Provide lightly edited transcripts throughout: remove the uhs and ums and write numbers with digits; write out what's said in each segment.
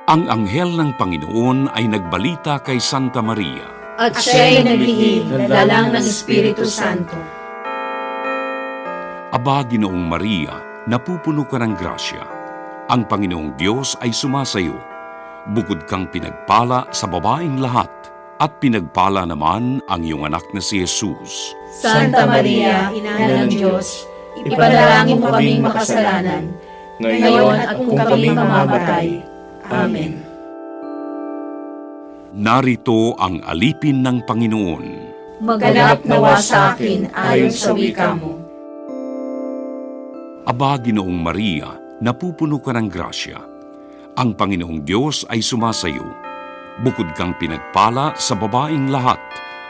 Ang anghel ng Panginoon ay nagbalita kay Santa Maria. At siya'y naglihim ng dalang ng Espiritu Santo. Aba, Ginoong Maria, napupuno ka ng grasya. Ang Panginoong Diyos ay sumasayo. Bukod kang pinagpala sa babaeng lahat, at pinagpala naman ang iyong anak na si Jesus. Santa Maria, Ina ng Diyos, ipanalangin mo kaming makasalanan, ngayon at kung kami mamamatay. Amen. Narito ang alipin ng Panginoon. Maganap nawa sa akin ayon sa wika mo. Aba, Ginoong Maria, napupuno ka ng grasya. Ang Panginoong Diyos ay sumasayo. Bukod kang pinagpala sa babaeng lahat,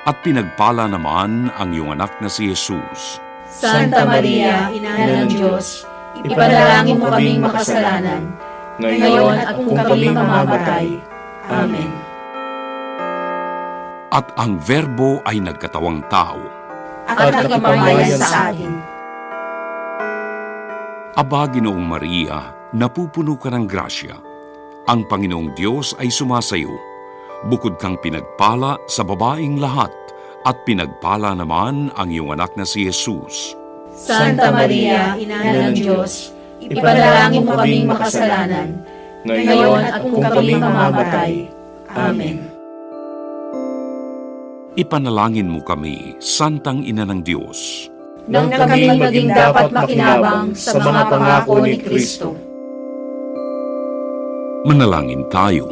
at pinagpala naman ang iyong anak na si Jesus. Santa Maria, Ina ng Diyos, ipanalangin mo kaming makasalanan, ngayon at kung kami mamamatay. Amen. At ang Verbo ay nagkatawang tao. At nakipamayan sa atin. Aba, Ginoong Maria, napupuno ka ng grasya. Ang Panginoong Diyos ay sumasayo. Bukod kang pinagpala sa babaeng lahat, at pinagpala naman ang iyong anak na si Jesus. Santa Maria, Ina ng Diyos, ipanalangin mo kaming makasalanan, ngayon at kung kami mamamatay. Amen. Ipanalangin mo kami, Santang Ina ng Diyos. Nang kami maging dapat makinabang sa mga pangako ni Kristo. Manalangin tayo.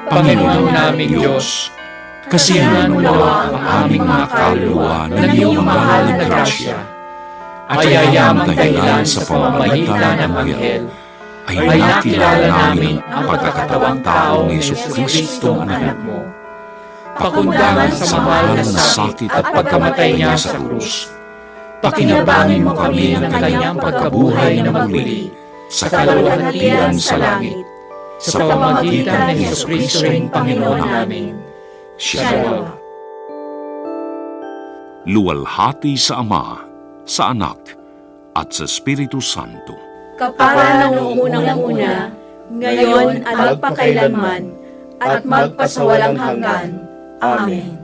Panginoon naming Diyos, kasiyahan mo nawa ang aming mga kaluluwa ng iyong mahal na grasya, at ayayamang dahilan sa pamamagitan ng anghel, ay nakilala namin ang pagkakatawang tao ni Jesucristo ang anak mo. Pakundangan sa mahal na sakit at pagkamatay niya sa krus, pakinabangin mo kami ng kanyang pagkabuhay na muli sa kaluwalhatian sa langit, sa pamamagitan ng Jesucristo ring Panginoon namin. Shalom. Luwalhati sa Ama, sa Anak, at sa Espiritu Santo. Kapara ng unang-una, ngayon at magpakailanman, at magpasawalang hanggan. Amen.